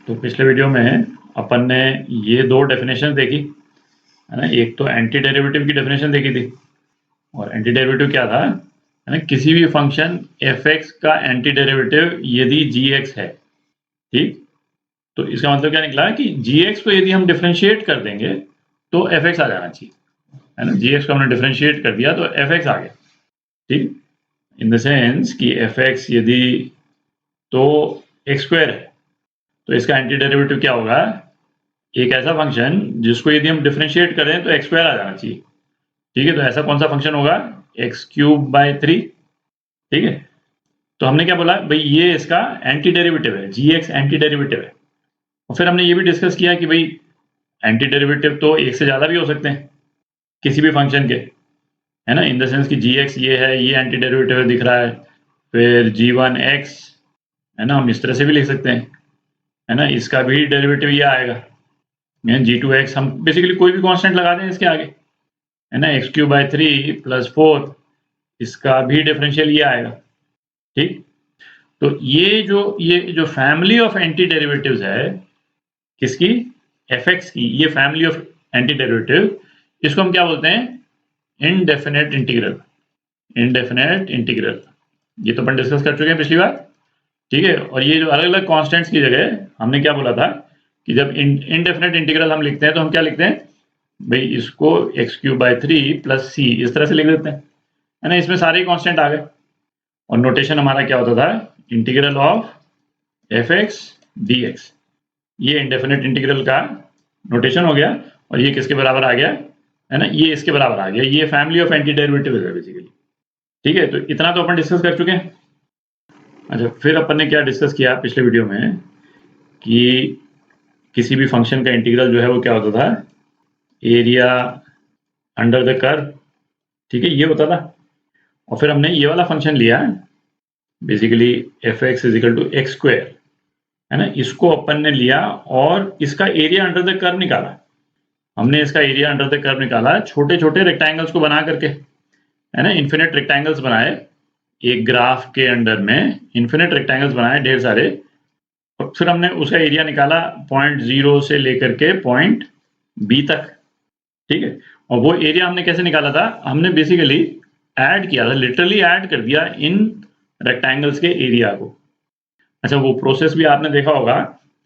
तो पिछले वीडियो में अपन ने ये दो डेफिनेशन देखी है ना। एक तो एंटी डेरिवेटिव की डेफिनेशन देखी थी, और एंटी डेरिवेटिव क्या था है ना, किसी भी फंक्शन एफ एक्स का एंटी डेरिवेटिव यदि जी एक्स है, ठीक। तो इसका मतलब क्या निकला कि जी एक्स को यदि हम डिफ्रेंशिएट कर देंगे तो एफ एक्स आ जाना चाहिए, है ना। जी एक्स को हमने डिफ्रेंशिएट कर दिया तो एफ एक्स आ गया, ठीक। इन द सेंस कि एफ एक्स यदि तो एक्स स्क्वायर है तो इसका एंटी डेरिवेटिव क्या होगा, एक ऐसा फंक्शन जिसको यदि हम डिफरेंशिएट करें तो एक्स स्क्वायर आ जाना चाहिए, ठीक है। तो ऐसा कौन सा फंक्शन होगा, एक्स क्यूब बाय 3, ठीक है। तो हमने क्या बोला भाई, ये इसका एंटी डेरिवेटिव है, जी एक्स एंटी डेरिवेटिव है। और फिर हमने ये भी डिस्कस किया कि भाई एंटी डेरिवेटिव तो एक से ज़्यादा भी हो सकते हैं किसी भी फंक्शन के, है ना। इन द सेंस कि जी एक्स ये है, ये एंटी डेरिवेटिव दिख रहा है, फिर जी वन एक्स, है ना, हम इस तरह से भी लिख सकते हैं, है ना। इसका भी डेरिवेटिव ये आएगा, जी टू एक्स, हम बेसिकली कोई भी कांस्टेंट लगा दें इसके आगे, है ना। एक्स क्यूब बाय 3 प्लस 4, इसका भी डिफरेंशियल ये आएगा, ठीक। तो ये जो फैमिली ऑफ एंटी डेरिवेटिव्स है किसकी, एफ एक्स की, ये फैमिली ऑफ एंटी डेरिवेटिव, इसको हम क्या बोलते हैं, इनडेफिनेट इंटीग्रल। इनडेफिनेट इंटीग्रल, ये तो अपन डिस्कस कर चुके हैं पिछली बार, ठीक है। और ये जो अलग अलग कॉन्स्टेंट्स की जगह हमने क्या बोला था कि जब इनडेफिनेट इंटीग्रल हम लिखते हैं तो हम क्या लिखते हैं भाई, इसको एक्स क्यूब बाय 3 प्लस सी इस तरह से लिख देते हैं, है ना। इसमें सारे कांस्टेंट आ गए, और नोटेशन हमारा क्या होता था, integral of F x D x. ये इंडेफिनेट इंटीग्रल का नोटेशन हो गया, और ये किसके बराबर आ गया, है ना, ये इसके बराबर आ गया। ये फैमिली ऑफ एंटी डेरिवेटिव है बेसिकली, ठीक है। तो इतना तो अपन डिस्कस कर चुके हैं। अच्छा, फिर अपन ने क्या डिस्कस किया पिछले वीडियो में कि किसी भी फंक्शन का इंटीग्रल जो है वो क्या होता था, एरिया अंडर द कर्व, ठीक है, ये होता था। और फिर हमने ये वाला फंक्शन लिया basically F X is equal to X square, है ना। इसको अपन ने लिया और इसका एरिया अंडर द कर्व निकाला। हमने इसका एरिया अंडर द कर्व निकाला छोटे छोटे रेक्टेंगल्स को बना करके, है ना। इन्फिनिट रेक्टेंगल्स बनाए एक ग्राफ के अंडर में, इन्फिनिट रेक्टेंगल्स बनाए ढेर सारे, और फिर हमने उसका एरिया निकाला पॉइंट 0 से लेकर के पॉइंट बी तक, ठीक है। और वो एरिया हमने कैसे निकाला था, हमने बेसिकली ऐड किया था, लिटरली ऐड कर दिया इन रेक्टेंगल्स के एरिया को। अच्छा, वो प्रोसेस भी आपने देखा होगा,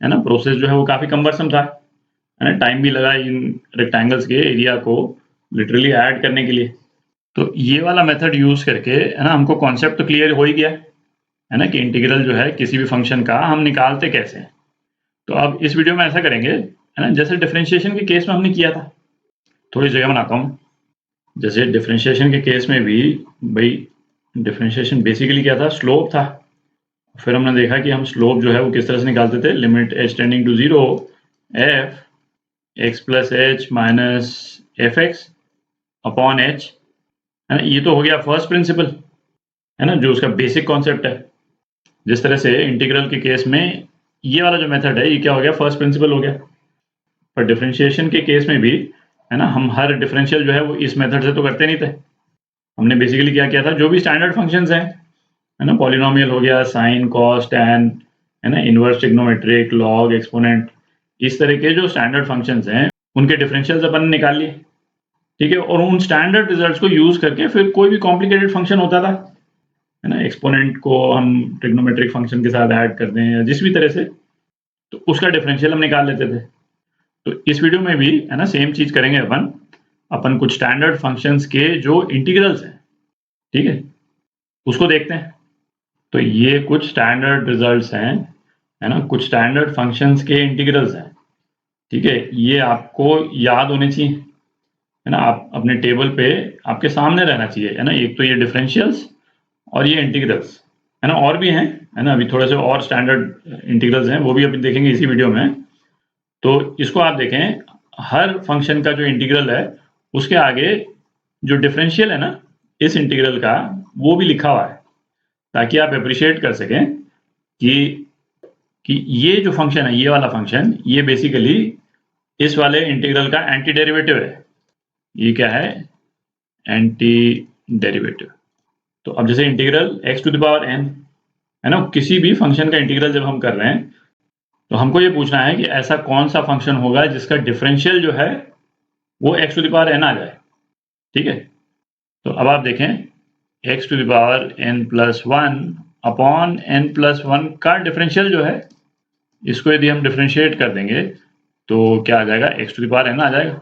है ना। प्रोसेस जो है वो काफ़ी कम्बरसम था, है ना। टाइम भी लगा इन रेक्टेंगल्स के एरिया को लिटरली ऐड करने के लिए। तो ये वाला मेथड यूज़ करके, है ना, हमको कॉन्सेप्ट तो क्लियर हो ही गया, है ना, कि इंटीग्रल जो है किसी भी फंक्शन का हम निकालते कैसे हैं। तो अब इस वीडियो में ऐसा करेंगे, है ना, जैसे डिफरेंशिएशन के केस में हमने किया था। थोड़ी जगह बनाता हूँ। जैसे डिफरेंशिएशन के केस में भी भाई डिफरेंशिएशन बेसिकली क्या था, स्लोप था। फिर हमने देखा कि हम स्लोप जो है वो किस तरह से निकालते थे, limit H tending to 0 F X plus H minus F X upon H, है ना। ये तो हो गया फर्स्ट प्रिंसिपल, है ना, जो उसका बेसिक कॉन्सेप्ट है। जिस तरह से इंटीग्रल के केस में ये वाला जो मेथड है ये क्या हो गया, फर्स्ट प्रिंसिपल हो गया। पर डिफरेंशिएशन के केस में भी, है ना, हम हर डिफरेंशियल जो है वो इस मेथड से तो करते नहीं थे। हमने बेसिकली क्या किया था, जो भी स्टैंडर्ड फंक्शंस हैं, है ना, पॉलिनोमियल हो गया, साइन कॉस टैन, है ना, इनवर्स ट्रिग्नोमेट्रिक, लॉग, एक्सपोनेंट, इस तरह के जो स्टैंडर्ड फंक्शंस हैं उनके डिफरेंशियल्स अपन ने निकाल लिए, ठीक है। और उन स्टैंडर्ड रिजल्ट्स को यूज करके फिर कोई भी कॉम्प्लिकेटेड फंक्शन होता था, है ना, एक्सपोनेंट को हम ट्रिग्नोमेट्रिक फंक्शन के साथ ऐड कर दें या जिस भी तरह से, तो उसका डिफरेंशियल हम निकाल लेते थे। तो इस वीडियो में भी, है ना, सेम चीज करेंगे अपन कुछ स्टैंडर्ड फंक्शंस के जो इंटीग्रल्स हैं, ठीक है, उसको देखते हैं। तो ये कुछ स्टैंडर्ड रिजल्ट्स हैं, है ना, कुछ स्टैंडर्ड फंक्शंस के इंटीग्रल्स हैं, ठीक है। ये आपको याद होने चाहिए, है ना। आप अपने टेबल पे आपके सामने रहना चाहिए, है ना। एक तो ये डिफरेंशियल्स और ये इंटीग्रल्स, है ना, और भी हैं, है ना। अभी थोड़े से और स्टैंडर्ड इंटीग्रल्स हैं, वो भी अभी देखेंगे इसी वीडियो में। तो इसको आप देखें, हर फंक्शन का जो इंटीग्रल है उसके आगे जो डिफरेंशियल है ना इस इंटीग्रल का, वो भी लिखा हुआ है, ताकि आप अप्रिशिएट कर सकें कि ये जो फंक्शन है, ये वाला फंक्शन, ये बेसिकली इस वाले इंटीग्रल का एंटी डेरिवेटिव है। ये क्या है, एंटी डेरिवेटिव। तो अब जैसे integral x to the power n, है ना, किसी भी फंक्शन का इंटीग्रल जब हम कर रहे हैं तो हमको ये पूछना है कि ऐसा कौन सा फंक्शन होगा जिसका डिफरेंशियल जो है वो x to the power n आ जाए। ठीक है, तो अब आप देखें x to the power n+1 upon n+1 का डिफरेंशियल जो है, इसको यदि हम डिफरेंशिएट कर देंगे तो क्या आ जाएगा, x to the power n आ जाएगा।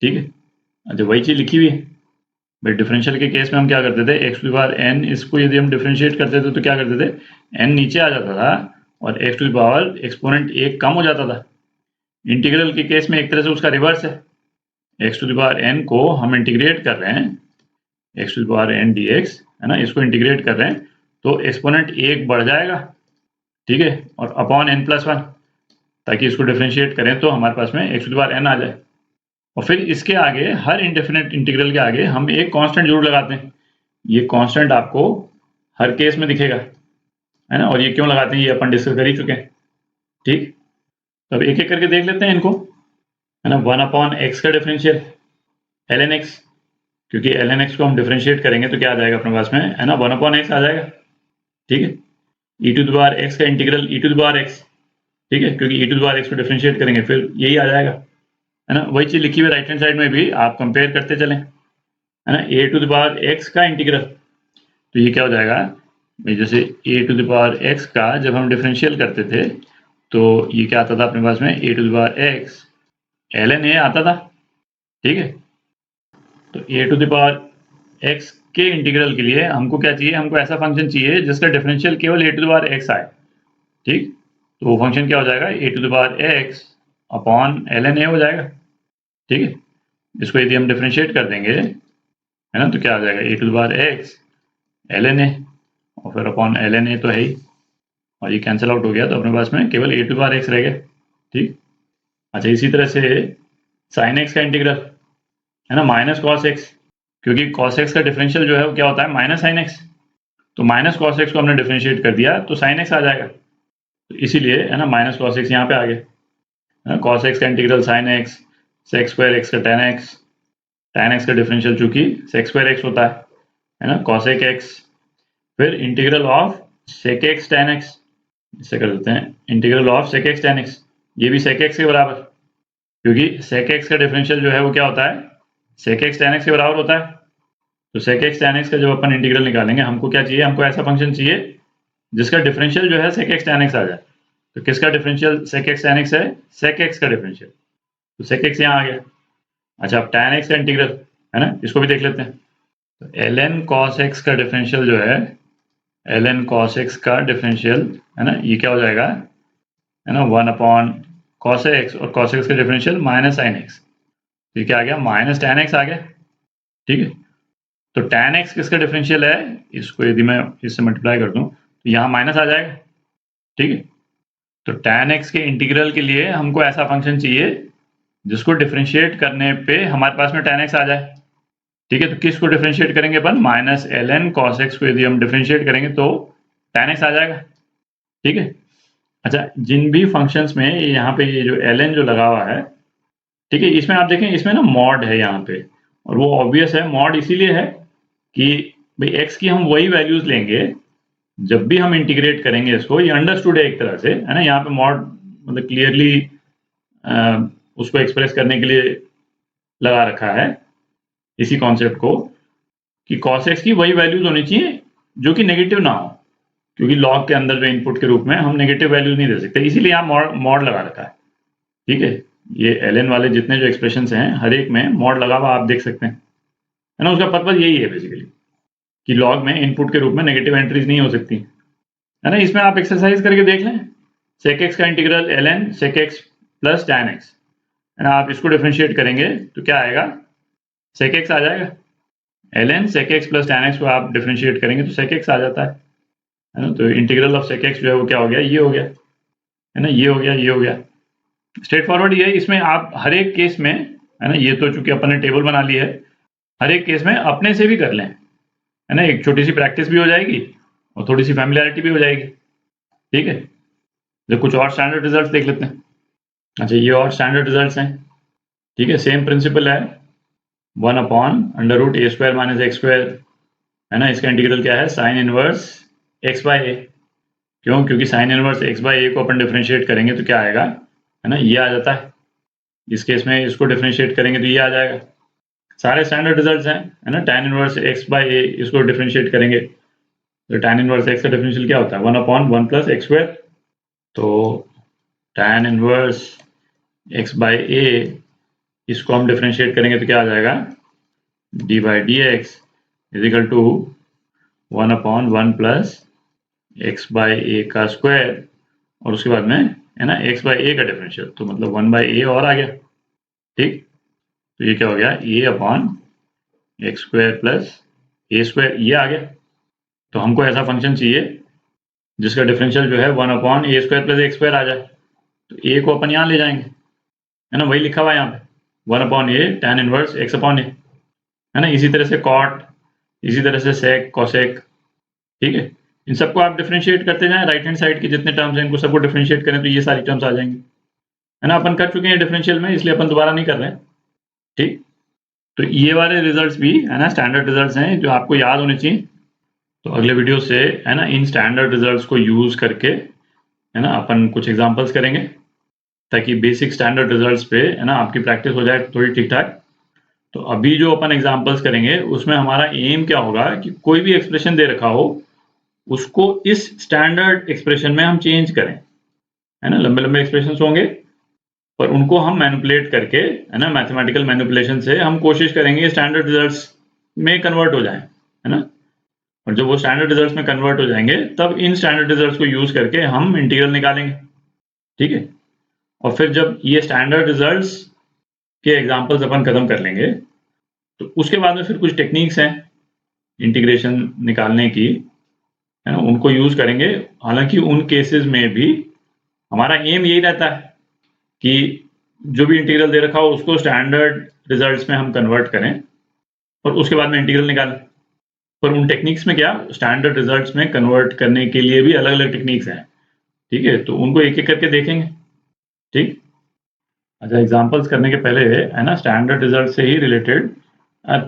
ठीक है, अच्छा वही चीज लिखी हुई है भाई। डिफरेंशियल के केस में हम क्या करते थे, x to the power n, इसको यदि हम डिफरेंशिएट करते थे तो क्या करते थे, n नीचे आ जाता था और x to the power exponent 1 कम हो जाता था। इंटीग्रल के केस में एक तरह से उसका रिवर्स है, x to the power n को हम इंटीग्रेट कर रहे हैं, x to the power n dx है ना, इसको इंटीग्रेट कर रहे हैं तो एक्सपोनेंट 1 बढ़ जाएगा। ठीक है, और अपॉन n+1, ताकि इसको डिफरेंशिएट करें तो हमारे पास में x to the power n आ जाए। और फिर इसके आगे हर इंडेफिनेट इंटीग्रल के आगे हम एक कांस्टेंट जरूर लगाते हैं। ये कांस्टेंट आपको हर केस में दिखेगा, है ना, और ये क्यों लगाते हैं ये अपन डिस्कस कर ही चुके हैं। ठीक, तो अब एक एक करके देख लेते हैं इनको, है ना। 1/x का डिफरेंशियल ln x, क्योंकि ln x को हम डिफरेंशिएट करेंगे तो क्या आ जाएगा अपने पास में, है ना, 1/x आ जाएगा। ठीक है, e to the power x का integral e to the power x, ठीक है, क्योंकि e to the power x को डिफरेंशिएट करेंगे फिर यही आ जाएगा, है ना। वही चीज लिखी हुई राइट हैंड साइड में भी आप कंपेयर करते चलें, है ना। a to the power x का इंटीग्रल, तो ये क्या हो जाएगा, जैसे a to the power x का जब हम डिफरेंशियल करते थे तो ये क्या आता था अपने पास में, a to the power x ln a आता था। ठीक है, तो a to the power x के इंटीग्रल के लिए हमको क्या चाहिए, हमको ऐसा फंक्शन चाहिए जिसका डिफरेंशियल केवल a to the power x आए। ठीक, तो वो फंक्शन क्या हो जाएगा, a to the power x upon ln a हो जाएगा। ठीक है, इसको यदि हम डिफरेंशिएट कर देंगे, है ना, तो क्या आ जाएगा, a to the power x ln a और फिर अपॉन ln a तो है ही, और ये कैंसिल आउट हो गया तो अपने पास में केवल a to the power x रह गया। ठीक, अच्छा इसी तरह से साइन x का इंटीग्रल, है ना, माइनस कॉस x, क्योंकि कॉस x का डिफरेंशियल जो है वो क्या होता है, माइनस साइन x, तो माइनस कॉस x को हमने डिफरेंशिएट कर दिया तो साइन x आ जाएगा, तो इसीलिए, है ना, माइनस कॉस x यहाँ पे आ गया। कॉस x का integral sin x, sec square x का tan x का डिफरेंशियल चूंकि सेक स्क्वायर x होता है ना, कॉसेक x, फिर integral of sec x tan x, इससे कर देते हैं integral of sec x tan x, ये भी सेक x के बराबर, क्योंकि सेक x का डिफरेंशियल जो है वो क्या होता है, सेक x tan x के बराबर होता है। तो सेक x tan x का जब अपन इंटीग्रल निकालेंगे हमको क्या चाहिए, हमको ऐसा फंक्शन चाहिए जिसका डिफरेंशियल जो है सेक x tan x आ जाए। तो किसका डिफरेंशियल सेक x tan x है, सेक x का डिफरेंशियल, तो सेक x यहाँ आ गया। अच्छा अब tan x का इंटीग्रल, है ना, इसको भी देख लेते हैं। तो ln cos x का डिफरेंशियल जो है, ln cos x का डिफरेंशियल, है ना, ये क्या हो जाएगा, है ना, 1/cos x, और cos x का डिफरेंशियल माइनस साइन x, तो ये क्या आ गया, माइनस tan x आ गया। ठीक है, तो tan x किसका डिफरेंशियल है, इसको यदि मैं इससे मल्टीप्लाई कर दूं तो यहाँ माइनस आ जाएगा। ठीक है, तो tan x के इंटीग्रल के लिए हमको ऐसा फंक्शन चाहिए जिसको डिफरेंशिएट करने पे हमारे पास में tan x आ जाए। ठीक है, तो किसको डिफरेंशिएट करेंगे अपन, माइनस ln cos x को यदि हम डिफरेंशिएट करेंगे तो tan x आ जाएगा। ठीक है, अच्छा जिन भी फंक्शंस में यहाँ पे ये जो ln जो लगा हुआ है, ठीक है, इसमें आप देखें इसमें ना मॉड है यहाँ पे, और वो ऑब्वियस है, मॉड इसीलिए है कि भाई x की हम वही वैल्यूज लेंगे जब भी हम इंटीग्रेट करेंगे इसको, ये अंडरस्टूड है एक तरह से, है ना। यहाँ पे मॉड मतलब क्लियरली उसको एक्सप्रेस करने के लिए लगा रखा है इसी कॉन्सेप्ट को, कि cos x की वही वैल्यूज होनी चाहिए जो कि नेगेटिव ना हो, क्योंकि लॉग के अंदर जो इनपुट के रूप में हम नेगेटिव वैल्यूज नहीं दे सकते, इसीलिए यहाँ मॉड लगा रखा है। ठीक है, ये ln वाले जितने जो एक्सप्रेशंस हैं हर एक में मॉड लगा हुआ आप देख सकते हैं, है ना। उसका पर्पज यही है बेसिकली कि लॉग में इनपुट के रूप में नेगेटिव एंट्रीज नहीं हो सकती, है ना। इसमें आप एक्सरसाइज करके देख लें, सेक x का इंटीग्रल ln सेक x प्लस tan x, है ना, आप इसको डिफरेंशिएट करेंगे तो क्या आएगा, सेक x आ जाएगा। ln सेक x प्लस tan x को आप डिफरेंशिएट करेंगे तो सेक x आ जाता है ना। तो इंटीग्रल ऑफ सेक x जो है वो क्या हो गया, ये हो गया, है ना, ये हो गया, ये हो गया। स्ट्रेट फॉरवर्ड ये है, इसमें आप हर एक केस में, है ना, ये तो चूंकि अपन ने टेबल बना ली है, हर एक केस में अपने से भी कर लें, है ना, एक छोटी सी प्रैक्टिस भी हो जाएगी और थोड़ी सी फैमिलियरिटी भी हो जाएगी। ठीक है, तो कुछ और स्टैंडर्ड रिजल्ट्स देख लेते हैं। अच्छा ये और स्टैंडर्ड रिजल्ट्स हैं। ठीक है, सेम प्रिंसिपल है, 1/√a² - x², है ना, इसका इंटीग्रल क्या है, साइन इनवर्स x/a। क्यों? क्योंकि साइन इनवर्स एक्स बाई ए को अपन डिफ्रेंशिएट करेंगे तो क्या आएगा, है ना, ये आ जाता है। इस केस में इसको डिफ्रेंशिएट करेंगे तो ये आ जाएगा। सारे स्टैंडर्ड रिजल्ट्स हैं, है ना। tan inverse x by a इसको डिफ्रेंशिएट करेंगे तो tan इनवर्स एक्स का डिफरेंशियल क्या होता है, 1/1 प्लस एक्स स्क्वायर। तो tan inverse x by a इसको हम डिफ्रेंशिएट करेंगे तो क्या आ जाएगा, d by d x is equal to 1/1 plus x by a का स्क्वायर, और उसके बाद में, है ना, एक्स बाई ए का डिफरेंशियल, तो मतलब 1 बाई ए और आ गया। ठीक, तो ये क्या हो गया, ए अपॉन एक्स स्क्वायर प्लस ए स्क्वायर, ये आ गया। तो हमको ऐसा फंक्शन चाहिए जिसका डिफरेंशियल जो है 1/a² प्लस एक्स स्क्वायर आ जाए। तो ए को अपन यहाँ ले जाएंगे, है ना, वही लिखा हुआ है यहाँ पे 1/a tan inverse x upon a, है ना। इसी तरह से कॉट, इसी तरह से सेक, कॉसेक, ठीक है। इन सबको आप डिफरेंशिएट करते जाएं, राइट हैंड साइड के जितने टर्म्स हैं इनको सबको डिफरेंशिएट करें तो ये सारी टर्म्स आ जाएंगे, है ना। अपन कर चुके हैं डिफरेंशियल में, इसलिए अपन दोबारा नहीं कर रहे हैं। ठीक, तो ये वाले रिजल्ट्स भी, है ना, स्टैंडर्ड रिजल्ट्स हैं जो आपको याद होने चाहिए। तो अगले वीडियो से, है ना, इन स्टैंडर्ड रिजल्ट्स को यूज करके, है ना, अपन कुछ एग्जांपल्स करेंगे ताकि बेसिक स्टैंडर्ड रिजल्ट्स पे, है ना, आपकी प्रैक्टिस हो जाए थोड़ी ठीक ठाक। तो अभी जो अपन एग्जांपल्स करेंगे उसमें हमारा एम क्या होगा कि कोई भी एक्सप्रेशन दे रखा हो उसको इस स्टैंडर्ड एक्सप्रेशन में हम चेंज करें, है ना। लंबे लंबे एक्सप्रेशन होंगे पर उनको हम मैनिपुलेट करके, है ना, मैथमेटिकल मैनिपुलेशन से हम कोशिश करेंगे स्टैंडर्ड रिजल्ट्स में कन्वर्ट हो जाए, है ना। और जब वो स्टैंडर्ड रिजल्ट्स में कन्वर्ट हो जाएंगे तब इन स्टैंडर्ड रिजल्ट्स को यूज करके हम इंटीग्रल निकालेंगे, ठीक है। और फिर जब ये स्टैंडर्ड रिजल्ट्स के एग्जांपल्स अपन खत्म कर लेंगे तो उसके बाद में फिर कुछ टेक्निक्स हैं इंटीग्रेशन निकालने की, है ना, उनको यूज करेंगे। हालांकि उन केसेस में भी हमारा एम यही रहता है कि जो भी इंटीग्रल दे रखा हो उसको स्टैंडर्ड रिजल्ट्स में हम कन्वर्ट करें और उसके बाद में इंटीग्रल निकालें। पर उन टेक्निक्स में क्या, स्टैंडर्ड रिजल्ट्स में कन्वर्ट करने के लिए भी अलग अलग टेक्निक्स हैं, ठीक है। तो उनको एक एक करके देखेंगे, ठीक। अच्छा, एग्जांपल्स करने के पहले, है ना, स्टैंडर्ड रिजल्ट से ही रिलेटेड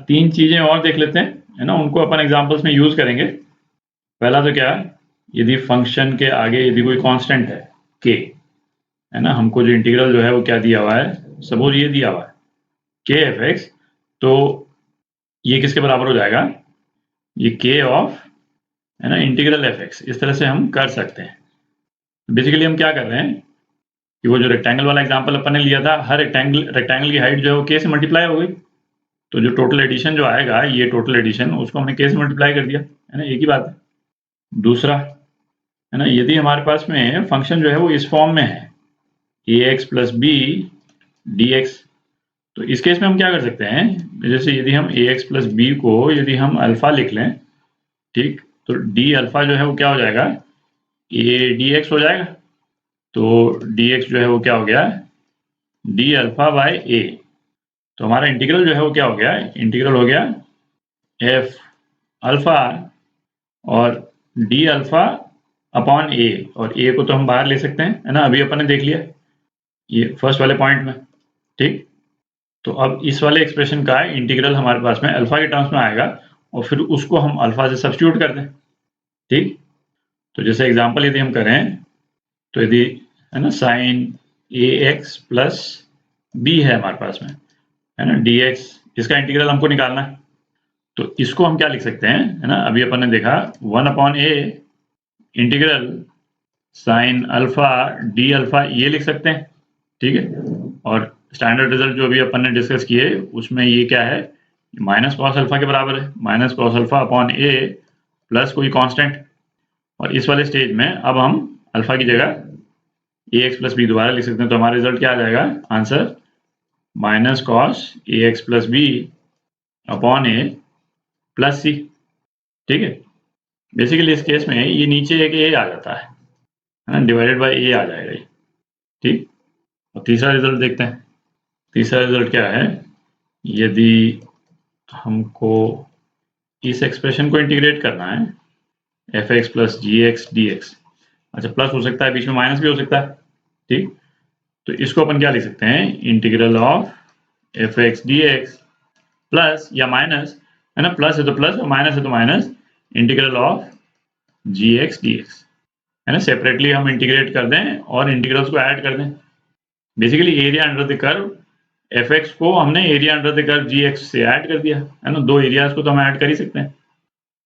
3 चीजें और देख लेते हैं, है ना, उनको अपन एग्जांपल्स में यूज करेंगे। पहला तो क्या है, यदि फंक्शन के आगे यदि कोई कांस्टेंट है के, है ना, हमको जो इंटीग्रल जो है वो क्या दिया हुआ है, सपोज ये दिया हुआ है के एफ एक्स, तो ये किसके बराबर हो जाएगा, ये के ऑफ, है ना, इंटीग्रल एफ एक्स। इस तरह से हम कर सकते हैं। बेसिकली हम क्या कर रहे हैं कि वो जो रेक्टेंगल वाला एग्जांपल अपन ने लिया था, हर रेक्टेंगल की हाइट जो है वो के से मल्टीप्लाई हो गई, तो जो टोटल एडिशन जो आएगा, ये टोटल एडिशन, उसको हमने के से मल्टीप्लाई कर दिया, है ना, एक ही बात है। दूसरा, है ना, यदि हमारे पास में फंक्शन जो है वो इस फॉर्म में है a x plus b d x, तो इस केस में हम क्या कर सकते हैं, जैसे यदि हम ए एक्स प्लस बी को यदि हम अल्फा लिख लें, ठीक, तो डी अल्फा जो है वो क्या हो जाएगा, ए डी एक्स हो जाएगा। तो डी एक्स जो है वो क्या हो गया, डी अल्फा बाय ए। तो हमारा इंटीग्रल जो है वो क्या हो गया, इंटीग्रल हो गया एफ अल्फा और डी अल्फा अपॉन ए, और ए को तो हम बाहर ले सकते हैं, है ना, अभी अपन ने देख लिया ये फर्स्ट वाले पॉइंट में, ठीक। तो अब इस वाले एक्सप्रेशन का इंटीग्रल हमारे पास में अल्फा के टर्म्स में आएगा और फिर उसको हम अल्फा से सब्स्टिट्यूट कर दें, ठीक। तो जैसे एग्जांपल यदि हम करें तो यदि, है ना, साइन ए एक्स प्लस बी है हमारे पास में, है ना, डी एक्स, इसका इंटीग्रल हमको निकालना है। तो इसको हम क्या लिख सकते हैं, है ना, अभी अपन ने देखा 1/a integral sine alpha D alpha, ये लिख सकते हैं, ठीक है। और स्टैंडर्ड रिजल्ट जो अभी अपन ने डिस्कस किए उसमें ये क्या है, माइनस कॉस अल्फा के बराबर है, माइनस कॉस अल्फा अपॉन ए प्लस कोई कांस्टेंट। और इस वाले स्टेज में अब हम अल्फा की जगह ए एक्स प्लस बी दोबारा लिख सकते हैं। तो हमारा रिजल्ट क्या आ जाएगा, answer minus cos A x plus B upon A plus सी, ठीक है। बेसिकली इस केस में ये नीचे एक ए आ जाता है ना, डिवाइडेड बाय ए आ जाएगा ये, ठीक। और तीसरा रिजल्ट देखते हैं। तीसरा रिजल्ट क्या है, यदि हमको इस एक्सप्रेशन को इंटीग्रेट करना है एफ एक्स प्लस जी एक्स डी एक्स, अच्छा प्लस हो सकता है, बीच में माइनस भी हो सकता है, ठीक। तो इसको अपन क्या लिख सकते हैं, integral of F x D x plus या माइनस, है ना, प्लस है तो प्लस और माइनस है तो minus, integral of G X D X, है ना, सेपरेटली हम इंटीग्रेट कर दें और इंटीग्रल्स को ऐड कर दें। Basically area under the curve fx को हमने area under the curve gx से ऐड कर दिया, है ना, दो एरियाज को तो हम ऐड कर ही सकते हैं।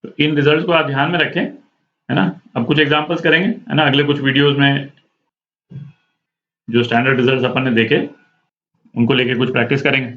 तो इन रिजल्ट्स को आप ध्यान में रखें, है ना। अब कुछ एग्जांपल्स करेंगे, है ना, अगले कुछ वीडियोस में जो स्टैंडर्ड रिजल्ट्स अपन ने देखे उनको लेके कुछ प्रैक्टिस करेंगे।